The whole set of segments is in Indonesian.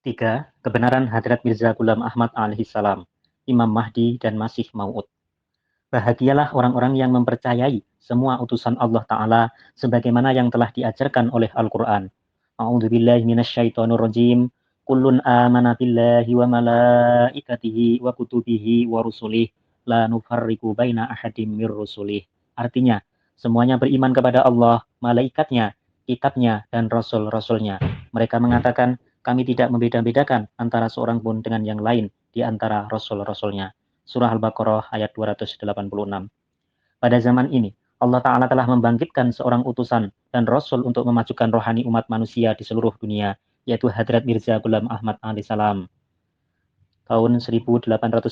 3. Kebenaran Hadrat Mirza Ghulam Ahmad alaihissalam, Imam Mahdi dan Masih Maud. Bahagialah orang-orang yang mempercayai semua utusan Allah Ta'ala sebagaimana yang telah diajarkan oleh Al-Quran. A'udzubillahi minasyaitonirrajim. Kullun amana billahi wa malaikatihi wa kutubihi wa rusulih la nufarriqu baina ahadim mir rusulih. Artinya, semuanya beriman kepada Allah, malaikatnya, kitabnya, dan rasul-rasulnya. Mereka mengatakan, kami tidak membeda-bedakan antara seorang pun dengan yang lain di antara rasul-rasulnya. Surah Al-Baqarah ayat 286. Pada zaman ini, Allah Ta'ala telah membangkitkan seorang utusan dan Rasul untuk memajukan rohani umat manusia di seluruh dunia, yaitu Hadrat Mirza Ghulam Ahmad alaihissalam tahun 1835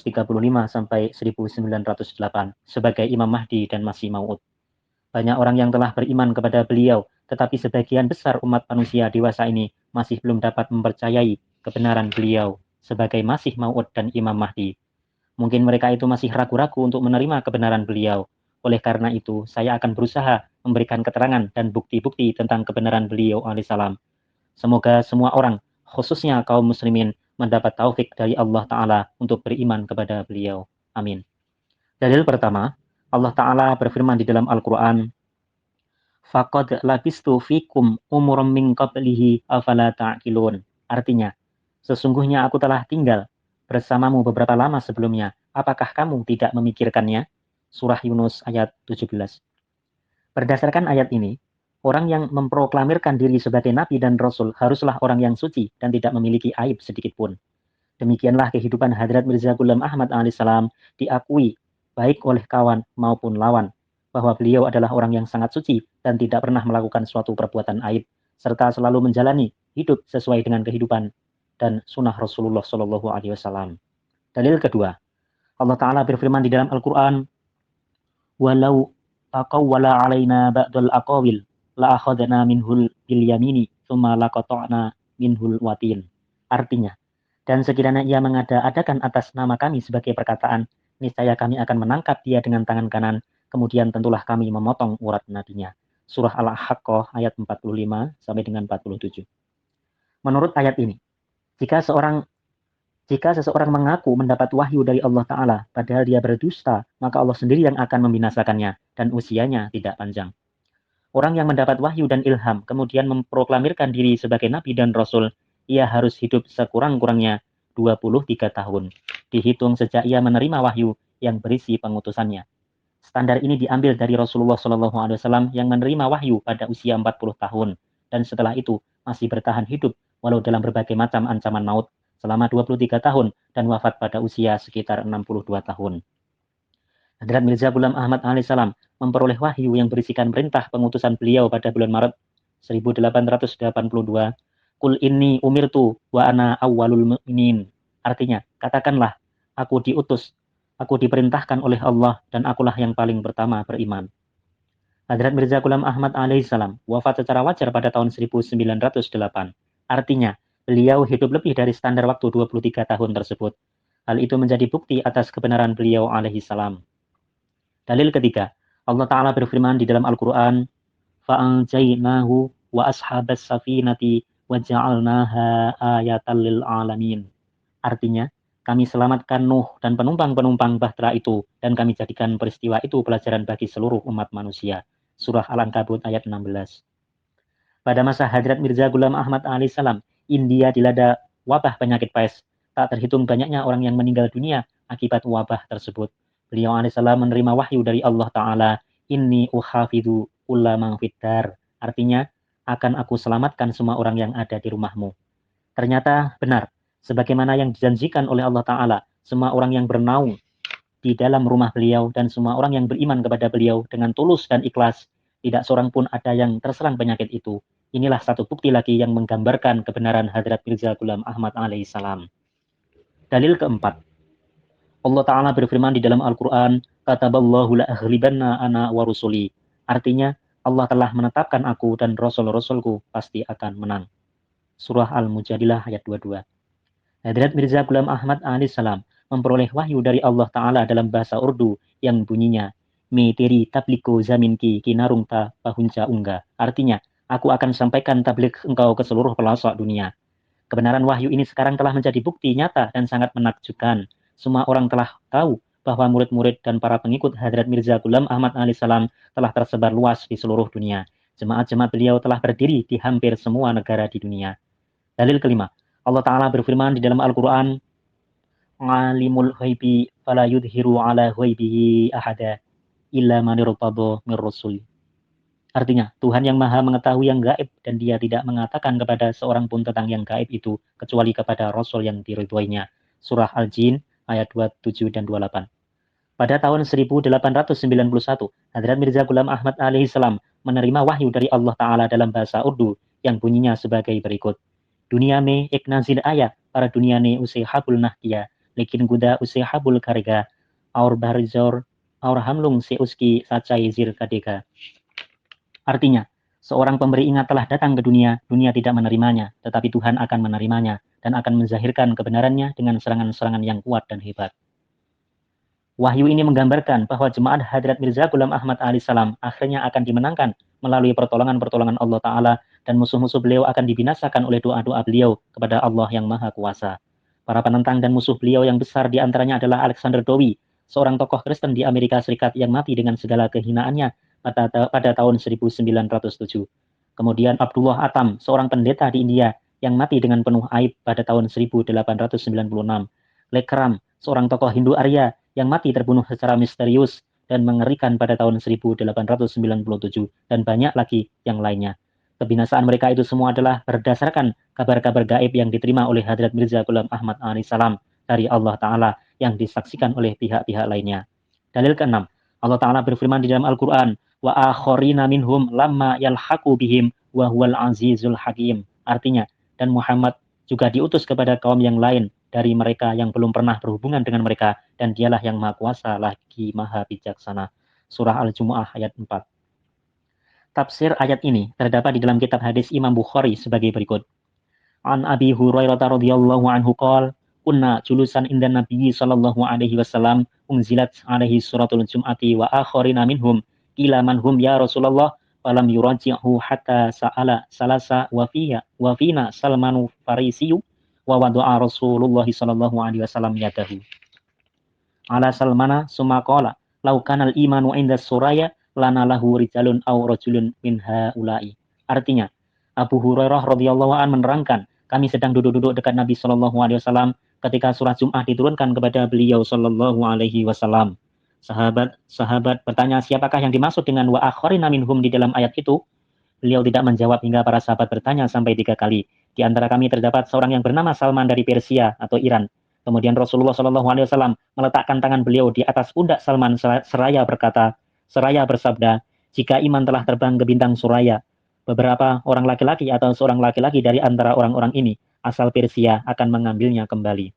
sampai 1908 sebagai Imam Mahdi dan Masih Maud. Banyak orang yang telah beriman kepada beliau, tetapi sebagian besar umat manusia dewasa ini masih belum dapat mempercayai kebenaran beliau sebagai Masih Maud dan Imam Mahdi. Mungkin mereka itu masih ragu-ragu untuk menerima kebenaran beliau. Oleh karena itu, saya akan berusaha memberikan keterangan dan bukti-bukti tentang kebenaran beliau alaihissalam. Semoga semua orang, khususnya kaum muslimin, mendapat taufik dari Allah Ta'ala untuk beriman kepada beliau. Amin. Dalil pertama, Allah Ta'ala berfirman di dalam Al-Quran, Faqad labistu fikum umurum min qablihi afala ta'qilun. Artinya, sesungguhnya aku telah tinggal bersamamu beberapa lama sebelumnya. Apakah kamu tidak memikirkannya? Surah Yunus ayat 17. Berdasarkan ayat ini, orang yang memproklamirkan diri sebagai nabi dan rasul haruslah orang yang suci dan tidak memiliki aib sedikit pun. Demikianlah kehidupan Hadrat Mirza Ghulam Ahmad alaihissalam diakui baik oleh kawan maupun lawan, bahwa beliau adalah orang yang sangat suci dan tidak pernah melakukan suatu perbuatan aib, serta selalu menjalani hidup sesuai dengan kehidupan dan sunnah Rasulullah Shallallahu Alaihi Wasallam. Dalil kedua, Allah Ta'ala berfirman di dalam Al-Quran, Walau taqawwala alaina ba'dul aqawil, la akhadna minhul bil yamini, thumma laqata'na minhul watin. Artinya, dan sekiranya ia mengada-adakan atas nama kami sebagai perkataan, niscaya kami akan menangkap dia dengan tangan kanan, kemudian tentulah kami memotong urat nadinya. Surah Al-Haqqah ayat 45 sampai dengan 47. Menurut ayat ini, jika seseorang mengaku mendapat wahyu dari Allah Ta'ala, padahal dia berdusta, maka Allah sendiri yang akan membinasakannya, dan usianya tidak panjang. Orang yang mendapat wahyu dan ilham, kemudian memproklamirkan diri sebagai Nabi dan Rasul, ia harus hidup sekurang-kurangnya 23 tahun, dihitung sejak ia menerima wahyu yang berisi pengutusannya. Standar ini diambil dari Rasulullah SAW yang menerima wahyu pada usia 40 tahun, dan setelah itu masih bertahan hidup walau dalam berbagai macam ancaman maut selama 23 tahun dan wafat pada usia sekitar 62 tahun. Hadrat Mirza Ghulam Ahmad alaihissalam memperoleh wahyu yang berisikan perintah pengutusan beliau pada bulan Maret 1882. Kul inni umirtu wa ana awwalul mu'minin. Artinya, katakanlah, aku diutus, aku diperintahkan oleh Allah dan akulah yang paling pertama beriman. Hadrat Mirza Ghulam Ahmad alaihissalam wafat secara wajar pada tahun 1908. Artinya, beliau hidup lebih dari standar waktu 23 tahun tersebut. Hal itu menjadi bukti atas kebenaran beliau alaihissalam. Dalil ketiga, Allah Ta'ala berfirman di dalam Al-Quran, فَأَنْجَيْنَاهُ وَأَصْحَابَ السَّفِينَةِ وَجَعَلْنَاهَا آيَةً لِلْعَالَمِينَ. Artinya, kami selamatkan Nuh dan penumpang-penumpang bahtera itu, dan kami jadikan peristiwa itu pelajaran bagi seluruh umat manusia. Surah Al-Ankabut ayat 16. Pada masa Hadrat Mirza Ghulam Ahmad alaihissalam, India dilanda wabah penyakit pes. Tak terhitung banyaknya orang yang meninggal dunia akibat wabah tersebut. Beliau alaihissalam menerima wahyu dari Allah Ta'ala, Inni uhafidhu ulamang fiddar. Artinya, akan aku selamatkan semua orang yang ada di rumahmu. Ternyata benar, sebagaimana yang dijanjikan oleh Allah Ta'ala, semua orang yang bernaung di dalam rumah beliau dan semua orang yang beriman kepada beliau dengan tulus dan ikhlas, tidak seorang pun ada yang terserang penyakit itu. Inilah satu bukti lagi yang menggambarkan kebenaran Hadrat Mirza Ghulam Ahmad alaihissalam. Dalil keempat, Allah Ta'ala berfirman di dalam Al-Quran, Kataballahu la'aghlibanna ana wa rusuli. Artinya, Allah telah menetapkan aku dan Rasul-Rasulku pasti akan menang. Surah Al-Mujadilah ayat 22. Hadrat Mirza Ghulam Ahmad alaihissalam memperoleh wahyu dari Allah Ta'ala dalam bahasa Urdu yang bunyinya, Me teri tabliko zaminki kinarungta pahunca ungga. Artinya, aku akan sampaikan tablik engkau ke seluruh pelosok dunia. Kebenaran wahyu ini sekarang telah menjadi bukti nyata dan sangat menakjubkan. Semua orang telah tahu bahwa murid-murid dan para pengikut Hadrat Mirza Ghulam Ahmad alaihissalam telah tersebar luas di seluruh dunia. Jemaat-jemaat beliau telah berdiri di hampir semua negara di dunia. Dalil kelima, Allah Ta'ala berfirman di dalam Al-Quran, Alimul ghaibi fala yudhiru ala ghaibihi ahada illa man irtada mir rasul. Artinya, Tuhan yang maha mengetahui yang gaib dan dia tidak mengatakan kepada seorang pun tentang yang gaib itu kecuali kepada Rasul yang diridhoinya. Surah Al-Jin ayat 27 dan 28. Pada tahun 1891, Hadrat Mirza Ghulam Ahmad alaihissalam menerima wahyu dari Allah Ta'ala dalam bahasa Urdu yang bunyinya sebagai berikut. Dunia me ek nazil aya, para dunia ne use habul nahtia, lekin guda use habul karga, aur barizor, aur hamlung se uski sacai zir kadega. Artinya, seorang pemberi ingat telah datang ke dunia, dunia tidak menerimanya, tetapi Tuhan akan menerimanya dan akan menzahirkan kebenarannya dengan serangan-serangan yang kuat dan hebat. Wahyu ini menggambarkan bahwa jemaat Hadrat Mirza Ghulam Ahmad alaihissalam akhirnya akan dimenangkan melalui pertolongan-pertolongan Allah Ta'ala dan musuh-musuh beliau akan dibinasakan oleh doa-doa beliau kepada Allah yang Maha Kuasa. Para penentang dan musuh beliau yang besar diantaranya adalah Alexander Dowie, seorang tokoh Kristen di Amerika Serikat yang mati dengan segala kehinaannya pada tahun 1907. Kemudian Abdullah Atam, seorang pendeta di India yang mati dengan penuh aib pada tahun 1896. Lekram, seorang tokoh Hindu Arya yang mati terbunuh secara misterius dan mengerikan pada tahun 1897, dan banyak lagi yang lainnya. Kebinasaan mereka itu semua adalah berdasarkan kabar-kabar gaib yang diterima oleh Hadrat Mirza Ghulam Ahmad alaihissalam dari Allah Ta'ala yang disaksikan oleh pihak-pihak lainnya. Dalil keenam, Allah Ta'ala berfirman di dalam Al-Quran, wa akhorina minhum lamma yalhaqu bihim wa huwal azizul hakim. Artinya, dan Muhammad juga diutus kepada kaum yang lain dari mereka yang belum pernah berhubungan dengan mereka, dan dialah yang maha kuasa lagi maha bijaksana. Surah Al-Jumu'ah ayat 4. Tafsir ayat ini terdapat di dalam kitab hadis Imam Bukhari sebagai berikut. An Abi Hurairah radhiyallahu anhu qala kunna julusan indan Nabi sallallahu alaihi wasallam unzilat alaihi suratul Jum'ati wa akharina minhum qila man hum ya Rasulullah falam yuraji'hu hatta sa'ala salasa wa fina Salmanu Farisiyu wa wada'a Rasulullah sallallahu alaihi wasallam yadahu ala Salmana summa qala law kana al-imanu 'inda suraya lana lahu rijalun aw rajulun min haula'i. Artinya, Abu Hurairah radhiyallahu an menerangkan, kami sedang duduk-duduk dekat Nabi sallallahu alaihi wasallam ketika surah Jum'ah diturunkan kepada beliau sallallahu alaihi wasallam. Sahabat bertanya siapakah yang dimaksud dengan wa akharina minhum di dalam ayat itu? Beliau tidak menjawab hingga para sahabat bertanya sampai 3 kali. Di antara kami terdapat seorang yang bernama Salman dari Persia atau Iran. Kemudian Rasulullah sallallahu alaihi wasallam meletakkan tangan beliau di atas pundak Salman seraya bersabda, jika iman telah terbang ke bintang suraya, beberapa orang laki-laki atau seorang laki-laki dari antara orang-orang ini, asal Persia, akan mengambilnya kembali.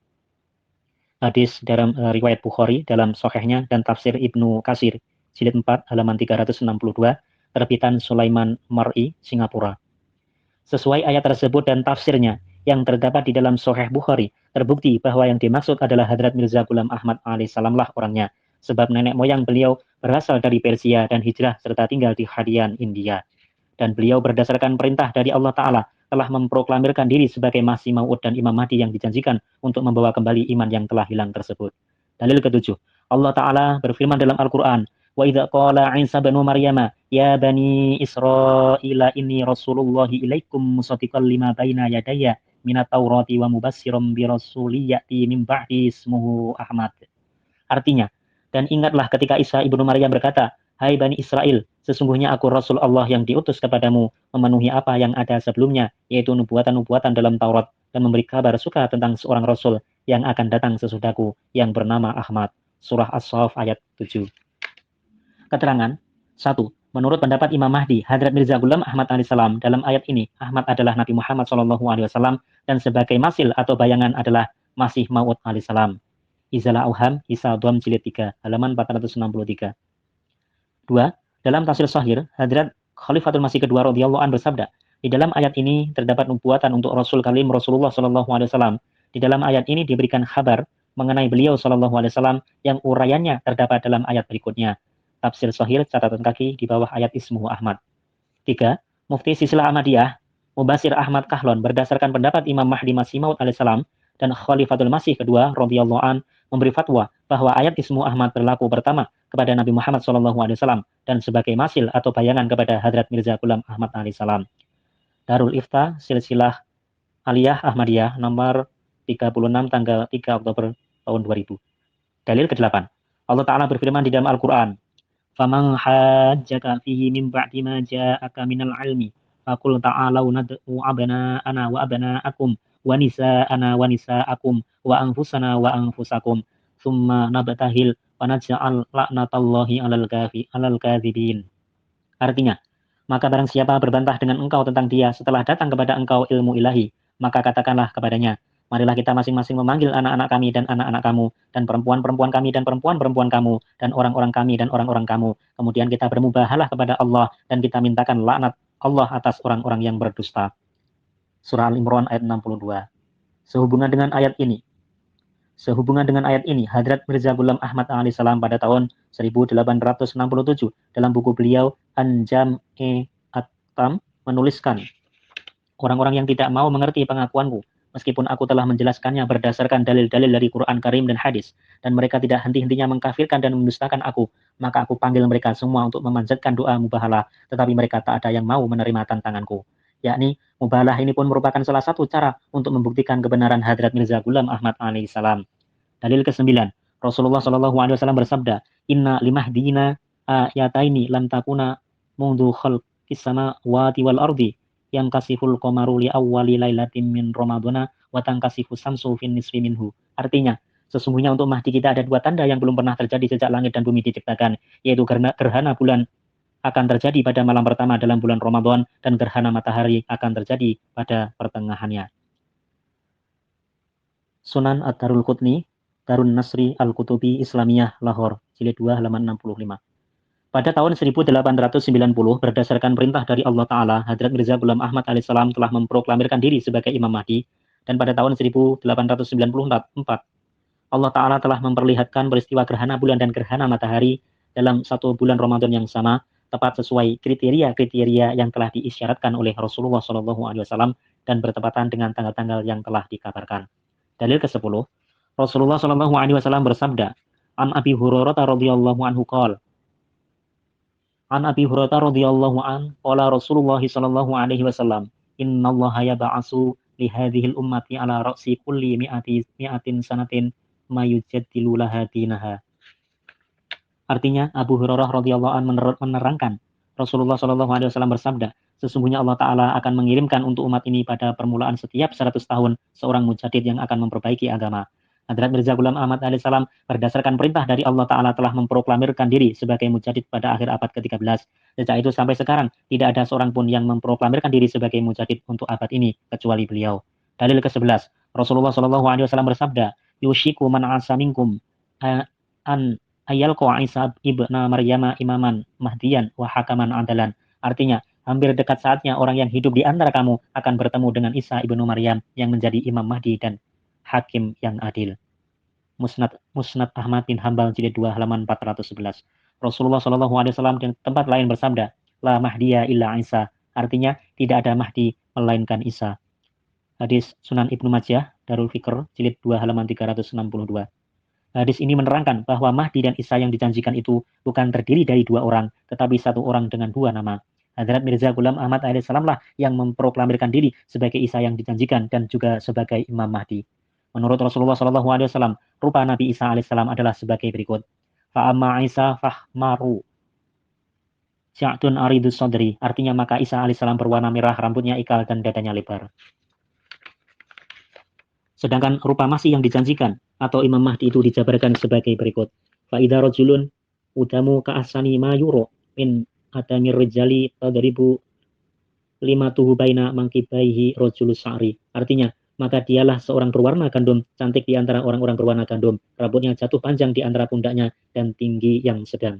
Hadis dalam riwayat Bukhari dalam Sahihnya dan tafsir Ibnu Katsir, jilid 4, halaman 362, terbitan Sulaiman Mar'i, Singapura. Sesuai ayat tersebut dan tafsirnya, yang terdapat di dalam Sahih Bukhari, terbukti bahwa yang dimaksud adalah Hadrat Mirza Ghulam Ahmad alaihissalam lah orangnya, sebab nenek moyang beliau berasal dari Persia dan hijrah serta tinggal di Hadian, India. Dan beliau berdasarkan perintah dari Allah Ta'ala telah memproklamirkan diri sebagai Masih Maud dan Imam Mahdi yang dijanjikan untuk membawa kembali iman yang telah hilang tersebut. Dalil ketujuh, Allah Ta'ala berfirman dalam Al-Quran, wa idza qala Isa bin Maryam ya bani Israila inni rasulullahi ilaikum musaddiqan lima baina yadayya minat taurati wa mubassiram bi rasuliyati min ba'di ismuhu Ahmad. Artinya, dan ingatlah ketika Isa ibnu Maryam berkata, hai Bani Israel, sesungguhnya aku Rasul Allah yang diutus kepadamu, memenuhi apa yang ada sebelumnya, yaitu nubuatan-nubuatan dalam Taurat, dan memberi kabar suka tentang seorang Rasul yang akan datang sesudahku, yang bernama Ahmad. Surah As-Saff ayat 7. Keterangan 1. Menurut pendapat Imam Mahdi, Hadrat Mirza Ghulam Ahmad alaihissalam, dalam ayat ini, Ahmad adalah Nabi Muhammad SAW, dan sebagai masil atau bayangan adalah Masih Maud alaihissalam. Izalah Auham, Isa Dom jilid 3, halaman 463. 2. Dalam tafsir Sahih, Hadrat Khalifatul Masih kedua radhiyallahu an bersabda, di dalam ayat ini terdapat nubuatan untuk Rasul Kalim Rasulullah SAW. Di dalam ayat ini diberikan kabar mengenai beliau SAW yang uraiannya terdapat dalam ayat berikutnya. Tafsir Sahih catatan kaki di bawah ayat Ismuhu Ahmad. 3. Mufti Silsilah Ahmadiyah Mubasir Ahmad Kahlon berdasarkan pendapat Imam Mahdi Masih Maud alaihissalam dan Khalifatul Masih kedua radhiyallahu an memberi fatwa bahwa ayat Ismu Ahmad berlaku pertama kepada Nabi Muhammad SAW dan sebagai masil atau bayangan kepada Hadrat Mirza Ghulam Ahmad alaihissalam. Darul Ifta Silsilah Aliyah Ahmadiyah nomor 36 tanggal 3 Oktober tahun 2000. Dalil ke-8. Allah Ta'ala berfirman di dalam Al-Quran, "Faman hajjaka fihi min ba'di ma ja'aka minal ilmi, faqul ta'alau nad'u abna'ana wa abna'akum wa nisa'ana wa nisa'akum wa anfusana wa anfusakum, thumma nabtahil wa naj'al la'natallahi 'alal kadzibin." Artinya, maka barang siapa berbantah dengan engkau tentang dia setelah datang kepada engkau ilmu ilahi, maka katakanlah kepadanya, marilah kita masing-masing memanggil anak-anak kami dan anak-anak kamu, dan perempuan-perempuan kami dan perempuan-perempuan kamu, dan orang-orang kami dan orang-orang kamu. Kemudian kita bermubahalah kepada Allah, dan kita mintakan laknat Allah atas orang-orang yang berdusta. Surah Al-Imran ayat 62. Sehubungan dengan ayat ini, Hadrat Mirza Ghulam Ahmad alaihissalam pada tahun 1867 dalam buku beliau Anjam-e-Atam menuliskan, orang-orang yang tidak mau mengerti pengakuanku, meskipun aku telah menjelaskannya berdasarkan dalil-dalil dari Quran Karim dan hadis, dan mereka tidak henti-hentinya mengkafirkan dan mendustakan aku, maka aku panggil mereka semua untuk memanjatkan doa mubahalah, tetapi mereka tak ada yang mau menerima tantanganku. Yakni, mubahalah ini pun merupakan salah satu cara untuk membuktikan kebenaran Hadrat Mirza Ghulam Ahmad alaihissalam. Dalil ke-9. Rasulullah SAW bersabda, "Inna limahdina ayataini lam takuna mundu khalqis samawati wal ardi, yang kasiful qamaru li awwali lailatin min ramadhana wa tankasifu samsu fin nisfi minhu." Artinya, sesungguhnya untuk Mahdi kita ada dua tanda yang belum pernah terjadi sejak langit dan bumi diciptakan, yaitu gerhana bulan akan terjadi pada malam pertama dalam bulan Ramadan, dan gerhana matahari akan terjadi pada pertengahannya. Sunan Ad-Darul Qutni, Darun Nasri Al-Kutubi Islamiyah Lahore, jilid 2 halaman 65. Pada tahun 1890, berdasarkan perintah dari Allah Ta'ala, Hadrat Mirza Ghulam Ahmad alaihissalam telah memproklamirkan diri sebagai Imam Mahdi, dan pada tahun 1894, Allah Ta'ala telah memperlihatkan peristiwa gerhana bulan dan gerhana matahari dalam satu bulan Ramadan yang sama, tepat sesuai kriteria-kriteria yang telah diisyaratkan oleh Rasulullah SAW dan bertepatan dengan tanggal-tanggal yang telah dikabarkan. Dalil ke-10. Rasulullah SAW bersabda, An Abi Hurairah radhiyallahu anhu qala, An Abi Hurairah radhiyallahu an qala Rasulullah sallallahu alaihi wasallam, "Innallaha yab'atsu li hadhil ummati ala ra'si kulli mi'atin sanatin ma yujaddilu laha dinaha." Artinya, Abu Hurairah radhiyallahu an menerangkan, Rasulullah sallallahu alaihi wasallam bersabda, sesungguhnya Allah Ta'ala akan mengirimkan untuk umat ini pada permulaan setiap 100 tahun seorang mujadid yang akan memperbaiki agama. Hadrat Mirza Ghulam Ahmad alaihissalam berdasarkan perintah dari Allah Ta'ala telah memproklamirkan diri sebagai mujadid pada akhir abad ke-13. Sejak itu sampai sekarang, tidak ada seorang pun yang memproklamirkan diri sebagai mujadid untuk abad ini, kecuali beliau. Dalil ke-11. Rasulullah SAW bersabda, "Yushiku man asa minkum an ayalqa Isa ibna Maryama imaman mahdiyan wa hakaman adalan." Artinya, hampir dekat saatnya orang yang hidup di antara kamu akan bertemu dengan Isa ibnu Maryam yang menjadi Imam Mahdi dan hakim yang adil. Musnad Ahmad bin Hambal jilid 2 halaman 411. Rasulullah SAW di tempat lain bersabda, "La mahdiya illa Isa." Artinya, tidak ada Mahdi melainkan Isa. Hadis Sunan Ibnu Majah, Darul Fikr, jilid 2 halaman 362. Hadis ini menerangkan bahwa Mahdi dan Isa yang dijanjikan itu bukan terdiri dari dua orang, tetapi satu orang dengan dua nama. Hadrat Mirza Ghulam Ahmad alaihissalam lah yang memproklamirkan diri sebagai Isa yang dijanjikan dan juga sebagai Imam Mahdi. Menurut Rasulullah SAW, rupa Nabi Isa alaihissalam adalah sebagai berikut. Fa'amma Isa fahmaru sya'dun aridus sodri. Artinya maka Isa alaihissalam berwarna merah, rambutnya ikal dan dadanya lebar. Sedangkan rupa Masih yang dijanjikan atau Imam Mahdi itu dijabarkan sebagai berikut. Fa'idha rajulun udamu ka'asani ma yuro min adamir rijali tadribu limatuhu baina mangkibaihi rajulus sa'ri. Artinya, maka dialah seorang berwarna gandum, cantik di antara orang-orang berwarna gandum, rambutnya jatuh panjang di antara pundaknya dan tinggi yang sedang.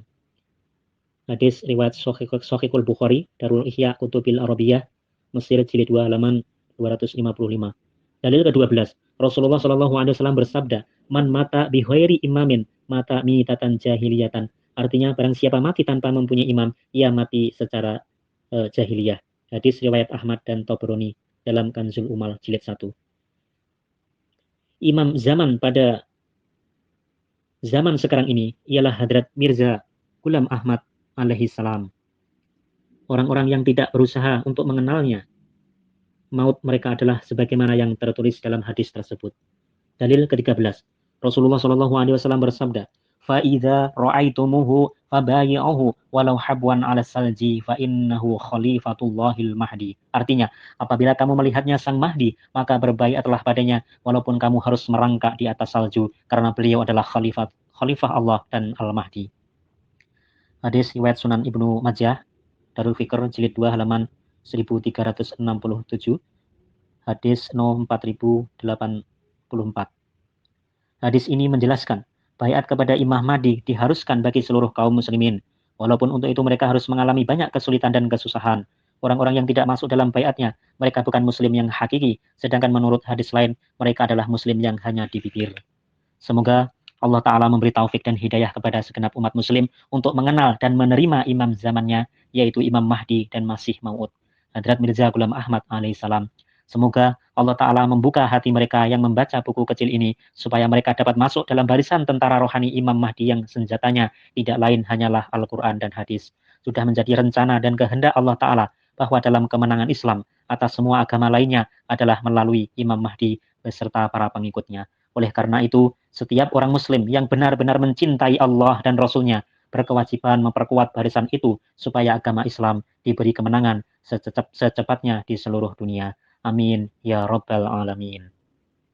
Hadis riwayat Sahihul Bukhari, Darul Ihya Kutubil Arabiyah, Mesir jilid 2 halaman 255. Dalil ke-12. Rasulullah SAW bersabda, "Man mata bi ghairi imamin, mata mitatan jahiliyatan." Artinya, barang siapa mati tanpa mempunyai imam, ia mati secara jahiliyah. Hadis riwayat Ahmad dan Tabrani dalam Kanzul Umal jilid 1. Imam zaman pada zaman sekarang ini ialah Hadrat Mirza Ghulam Ahmad alaihi salam. Orang-orang yang tidak berusaha untuk mengenalnya, maut mereka adalah sebagaimana yang tertulis dalam hadis tersebut. Dalil ke-13. Rasulullah Shallallahu alaihi wasallam bersabda, "Fa idza ra'aitumuhu fabayi'uhu walau habwan 'ala salji fa innahu khalifatullahil mahdi." Artinya, apabila kamu melihatnya sang Mahdi, maka berbaiatlah padanya walaupun kamu harus merangkak di atas salju karena beliau adalah khalifah Allah dan Al-Mahdi. Hadis riwayat Sunan Ibnu Majah, Darul Fikr jilid 2 halaman 1367. Hadis nomor 4084. Hadis ini menjelaskan, baiat kepada Imam Mahdi diharuskan bagi seluruh kaum muslimin. Walaupun untuk itu mereka harus mengalami banyak kesulitan dan kesusahan. Orang-orang yang tidak masuk dalam baiatnya, mereka bukan muslim yang hakiki, sedangkan menurut hadis lain, mereka adalah muslim yang hanya di bibir. Semoga Allah Ta'ala memberi taufik dan hidayah kepada segenap umat muslim untuk mengenal dan menerima imam zamannya, yaitu Imam Mahdi dan Masih Maud, Hadrat Mirza Ghulam Ahmad alaihissalam. Semoga Allah Ta'ala membuka hati mereka yang membaca buku kecil ini, supaya mereka dapat masuk dalam barisan tentara rohani Imam Mahdi yang senjatanya tidak lain hanyalah Al-Quran dan hadis. Sudah menjadi rencana dan kehendak Allah Ta'ala bahwa dalam kemenangan Islam atas semua agama lainnya adalah melalui Imam Mahdi beserta para pengikutnya. Oleh karena itu, setiap orang muslim yang benar-benar mencintai Allah dan Rasul-Nya berkewajiban memperkuat barisan itu supaya agama Islam diberi kemenangan secepatnya di seluruh dunia. Amin ya rabbal alamin.